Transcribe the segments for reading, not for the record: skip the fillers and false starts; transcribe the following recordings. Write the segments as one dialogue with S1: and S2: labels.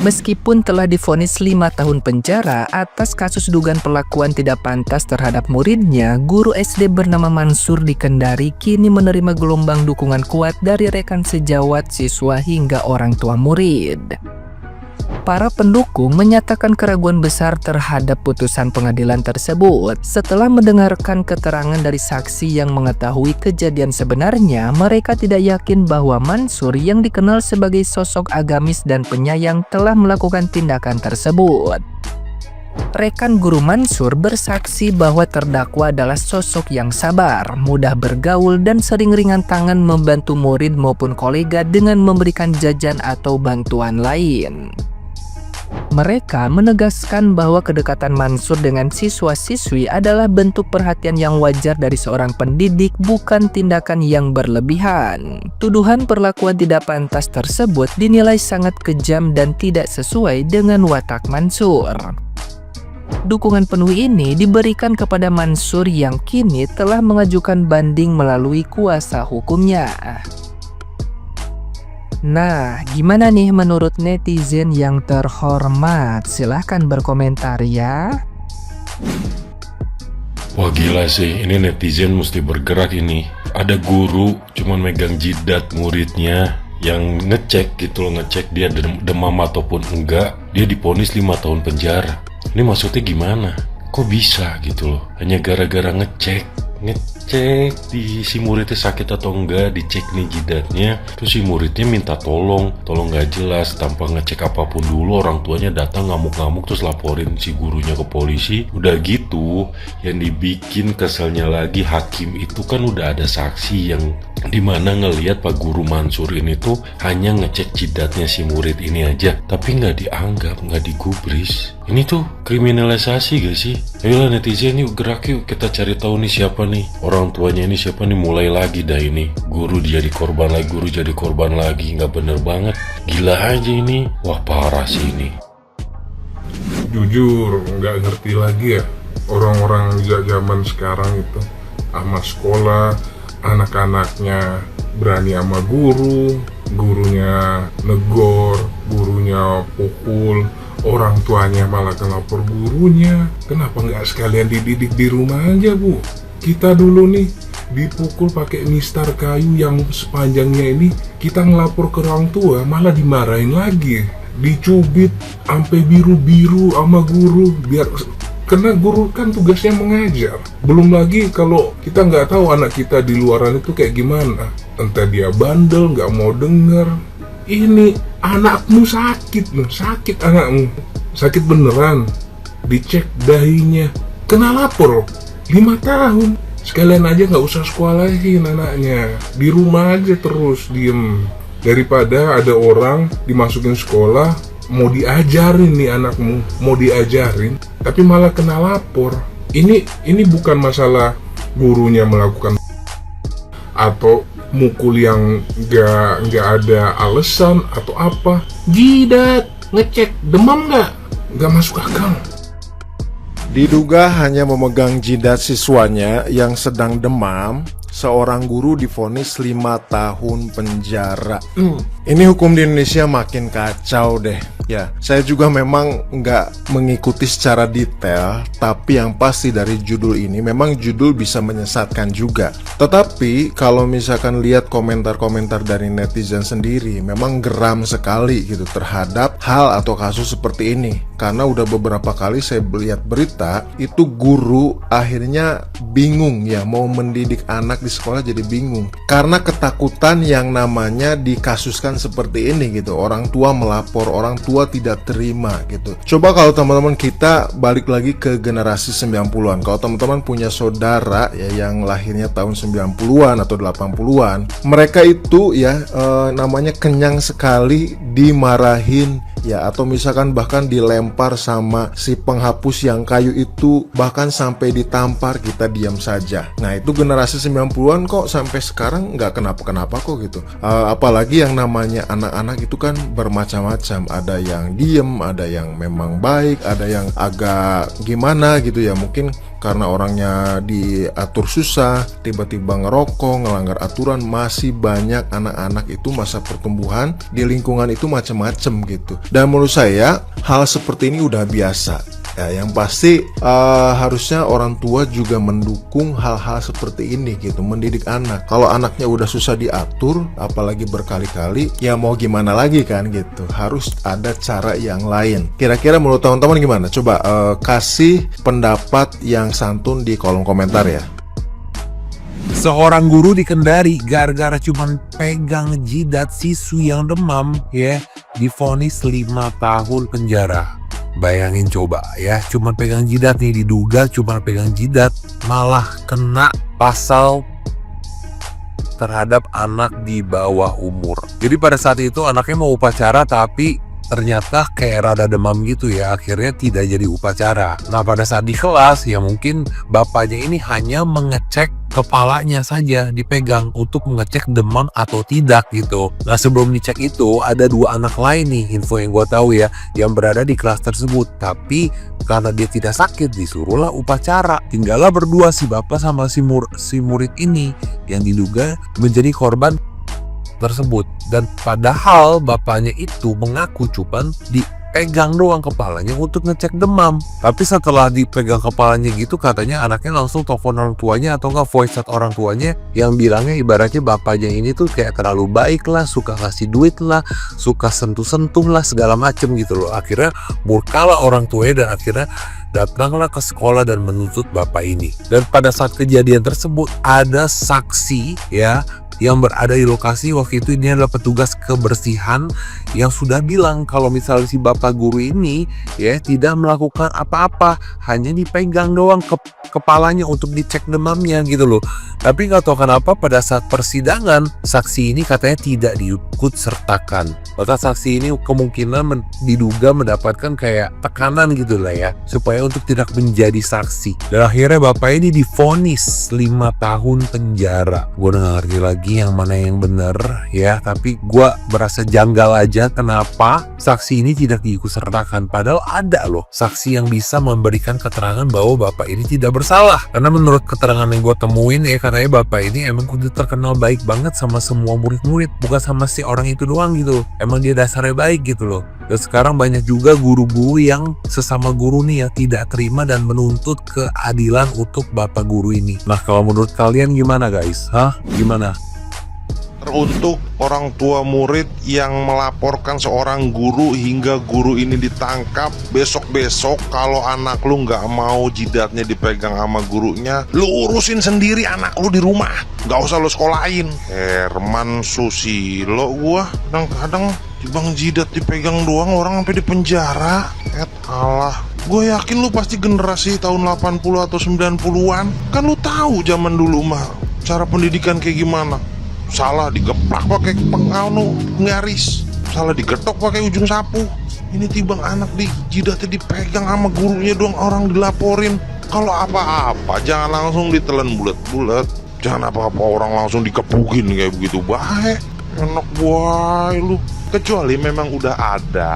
S1: Meskipun telah divonis 5 tahun penjara atas kasus dugaan perlakuan tidak pantas terhadap muridnya, guru SD bernama Mansur di Kendari kini menerima gelombang dukungan kuat dari rekan sejawat, siswa hingga orang tua murid. Para pendukung menyatakan keraguan besar terhadap putusan pengadilan tersebut. Setelah mendengarkan keterangan dari saksi yang mengetahui kejadian sebenarnya, mereka tidak yakin bahwa Mansur yang dikenal sebagai sosok agamis dan penyayang telah melakukan tindakan tersebut. Rekan guru Mansur bersaksi bahwa terdakwa adalah sosok yang sabar, mudah bergaul, dan sering ringan tangan membantu murid maupun kolega dengan memberikan jajan atau bantuan lain. Mereka menegaskan bahwa kedekatan Mansur dengan siswa-siswi adalah bentuk perhatian yang wajar dari seorang pendidik, bukan tindakan yang berlebihan. Tuduhan perlakuan tidak pantas tersebut dinilai sangat kejam dan tidak sesuai dengan watak Mansur. Dukungan penuh ini diberikan kepada Mansur yang kini telah mengajukan banding melalui kuasa hukumnya. Nah, gimana nih menurut netizen yang terhormat? Silahkan berkomentar ya.
S2: Wah gila sih, ini netizen mesti bergerak ini. Ada guru cuman megang jidat muridnya yang ngecek gitu loh, ngecek dia demam ataupun enggak. Dia divonis 5 tahun penjara. Ini maksudnya gimana? Kok bisa gitu loh? Hanya gara-gara ngecek di si muridnya sakit atau enggak, dicek nih jidatnya, terus si muridnya minta tolong nggak jelas tanpa ngecek apapun dulu. Orang tuanya datang ngamuk-ngamuk terus laporin si gurunya ke polisi. Udah gitu, yang dibikin keselnya lagi, hakim itu kan udah ada saksi yang dimana ngelihat Pak Guru Mansur ini tuh hanya ngecek jidatnya si murid ini aja, tapi nggak dianggap, nggak digubris. Ini tuh kriminalisasi gak sih? Ayolah netizen yuk, gerak yuk, kita cari tahu nih siapa nih orang tuanya, ini siapa nih. Mulai lagi dah ini, guru jadi korban lagi, nggak bener banget, gila aja ini. Wah parah sih ini.
S3: Jujur nggak ngerti lagi ya orang-orang zaman sekarang itu, sama sekolah anak-anaknya berani sama gurunya negor, gurunya pukul, orang tuanya malah ngelapor gurunya. Kenapa nggak sekalian dididik di rumah aja, Bu? Kita dulu nih dipukul pakai mistar kayu yang sepanjangnya ini, kita ngelapor ke orang tua malah dimarahin lagi, dicubit sampai biru-biru sama guru, biar karena guru kan tugasnya mengajar. Belum lagi kalau kita nggak tahu anak kita di luaran itu kayak gimana, entah dia bandel, nggak mau denger. Ini anakmu sakit loh, sakit anakmu, sakit beneran, dicek dahinya, kena lapor 5 tahun. Sekalian aja nggak usah sekolahin anaknya, di rumah aja terus diem, daripada ada orang dimasukin sekolah mau diajarin nih anakmu, mau diajarin tapi malah kena lapor. Ini bukan masalah gurunya melakukan atau mukul yang nggak ada alasan atau apa. Jidat, ngecek demam nggak masuk akal.
S4: Diduga hanya memegang jidat siswanya yang sedang demam, seorang guru divonis 5 tahun penjara. Ini hukum di Indonesia makin kacau deh. Ya, saya juga memang nggak mengikuti secara detail, tapi yang pasti dari judul ini memang judul bisa menyesatkan juga. Tetapi kalau misalkan lihat komentar-komentar dari netizen sendiri, memang geram sekali gitu terhadap hal atau kasus seperti ini. Karena udah beberapa kali saya lihat berita, itu guru akhirnya bingung ya mau mendidik anak di sekolah, jadi bingung karena ketakutan yang namanya dikasuskan seperti ini gitu. Orang tua melapor, orang tua tidak terima gitu. Coba kalau teman-teman kita balik lagi ke generasi 90-an. Kalau teman-teman punya saudara ya yang lahirnya tahun 90-an atau 80-an, mereka itu ya namanya kenyang sekali dimarahin ya, atau misalkan bahkan dilempar sama si penghapus yang kayu itu, bahkan sampai ditampar, kita diam saja. Nah itu generasi 90-an kok sampai sekarang nggak kenapa-kenapa kok gitu. Apalagi yang namanya anak-anak itu kan bermacam-macam, ada yang diem, ada yang memang baik, ada yang agak gimana gitu ya, mungkin karena orangnya diatur susah, tiba-tiba ngerokok, ngelanggar aturan. Masih banyak anak-anak itu masa pertumbuhan di lingkungan itu macam-macam gitu. Dan menurut saya hal seperti ini udah biasa. Ya, yang pasti harusnya orang tua juga mendukung hal-hal seperti ini gitu, mendidik anak. Kalau anaknya udah susah diatur, apalagi berkali-kali, ya mau gimana lagi kan gitu. Harus ada cara yang lain. Kira-kira menurut teman-teman gimana? Coba kasih pendapat yang santun di kolom komentar ya.
S5: Seorang guru di Kendari gara-gara cuman pegang jidat siswi yang demam ya divonis 5 tahun penjara. Bayangin coba ya, cuman pegang jidat nih, diduga cuman pegang jidat malah kena pasal terhadap anak di bawah umur. Jadi pada saat itu anaknya mau upacara tapi ternyata kayak rada demam gitu ya, akhirnya tidak jadi upacara. Nah pada saat di kelas ya mungkin bapaknya ini hanya mengecek kepalanya saja, dipegang untuk mengecek demam atau tidak gitu. Nah sebelum dicek itu ada 2 anak lain nih, info yang gue tahu ya, yang berada di kelas tersebut. Tapi karena dia tidak sakit disuruhlah upacara. Tinggallah berdua si bapak sama si murid ini yang diduga menjadi korban tersebut. Dan padahal bapaknya itu mengaku cuman dipegang doang kepalanya untuk ngecek demam. Tapi setelah dipegang kepalanya gitu katanya anaknya langsung telepon orang tuanya atau nggak voice chat orang tuanya yang bilangnya ibaratnya bapaknya ini tuh kayak terlalu baik lah, suka kasih duit lah, suka sentuh-sentuh lah segala macem gitu loh. Akhirnya murkalah orang tuanya dan akhirnya datanglah ke sekolah dan menuntut bapak ini. Dan pada saat kejadian tersebut ada saksi ya yang berada di lokasi waktu itu. Ini adalah petugas kebersihan yang sudah bilang kalau misalnya si bapak guru ini ya tidak melakukan apa-apa, hanya dipegang doang kepalanya untuk dicek demamnya gitu loh. Tapi nggak tahu kenapa pada saat persidangan saksi ini katanya tidak diikut sertakan. Maka saksi ini kemungkinan diduga mendapatkan kayak tekanan gitu lah ya, supaya untuk tidak menjadi saksi. Dan akhirnya bapak ini divonis 5 tahun penjara. Gue udah gak ngerti lagi yang mana yang benar ya, tapi gue berasa janggal aja kenapa saksi ini tidak diikut sertakan. Padahal ada loh saksi yang bisa memberikan keterangan bahwa bapak ini tidak bersalah. Karena menurut keterangan yang gue temuin ya, katanya bapak ini emang udah terkenal baik banget sama semua murid-murid, bukan sama si orang itu doang gitu. Emang dia dasarnya baik gitu loh. Dan sekarang banyak juga guru-guru yang sesama guru nih ya tidak terima dan menuntut keadilan untuk bapak guru ini. Nah kalau menurut kalian gimana guys? Gimana?
S6: Untuk orang tua murid yang melaporkan seorang guru hingga guru ini ditangkap, besok-besok kalau anak lu nggak mau jidatnya dipegang sama gurunya, lu urusin sendiri anak lu di rumah, nggak usah lu sekolahin. Herman Susilo gua kadang-kadang bang jidat dipegang doang orang sampai di penjara. Allah, gue yakin lu pasti generasi tahun 80 atau 90-an. Kan lu tahu zaman dulu mah cara pendidikan kayak gimana. Salah digeplak pakai pengaris, salah digetok pakai ujung sapu. Ini tibang anak di jidatnya dipegang sama gurunya doang orang dilaporin. Kalau apa-apa jangan langsung ditelan bulat-bulat, jangan apa-apa orang langsung dikepukin kayak begitu. Baik, enak buai lu. Kecuali memang udah ada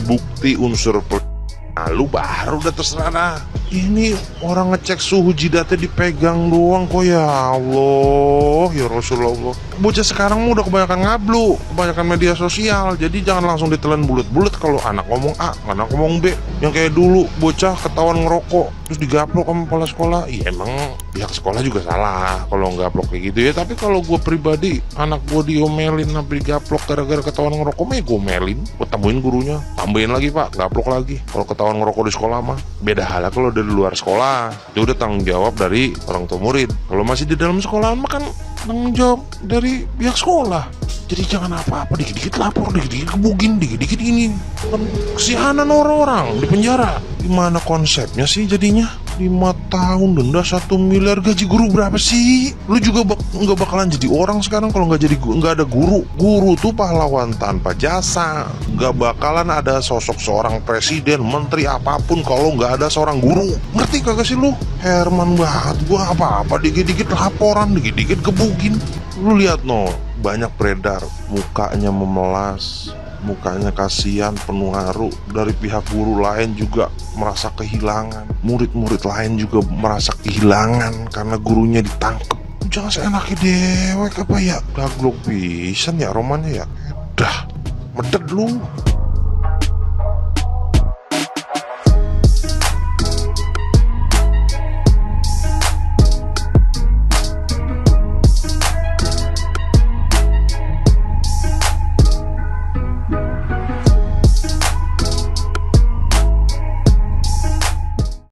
S6: bukti unsur lu baru udah terserah dah. Ini orang ngecek suhu jidatnya dipegang doang kok, ya Allah, ya Rasulullah. Bocah sekarang udah kebanyakan ngablu, kebanyakan media sosial. Jadi jangan langsung ditelan bulat-bulat kalau anak ngomong A, anak ngomong B. Yang kayak dulu bocah ketahuan ngerokok terus digaplok sama kepala sekolah. Iya emang pihak sekolah juga salah kalau nggaplok kayak gitu ya. Tapi kalau gue pribadi, anak gue diomelin sampai digaplok gara-gara ketahuan ngerokok, mah gue omelin, gue tambahin gurunya, tambahin lagi pak, gaplok lagi. Kalau ketahuan ngerokok di sekolah mah beda halnya kalau dari luar sekolah, itu udah tanggung jawab dari orang tua murid. Kalau masih di dalam sekolah mah kan tanggung jawab dari pihak sekolah. Jadi jangan apa-apa dikit-dikit lapor, dikit-dikit kebugin, dikit-dikit ini kan kesianan orang-orang di penjara. Gimana konsepnya sih jadinya? 5 tahun denda 1 miliar, gaji guru berapa sih? Lu juga nggak bakalan jadi orang sekarang kalau nggak ada guru. Guru tuh pahlawan tanpa jasa. Nggak bakalan ada sosok seorang presiden, menteri apapun kalau nggak ada seorang guru. Ngerti kagak sih lu? Herman banget gua, apa-apa dikit-dikit laporan, dikit-dikit gebugin. Lu lihat no, banyak beredar, mukanya memelas, mukanya kasihan, penuh haru. Dari pihak guru lain juga merasa kehilangan, murid-murid lain juga merasa kehilangan karena gurunya ditangkap. Jangan seenaknya dewek apa ya, daglok pisan ya romannya ya. Dah, meded lu.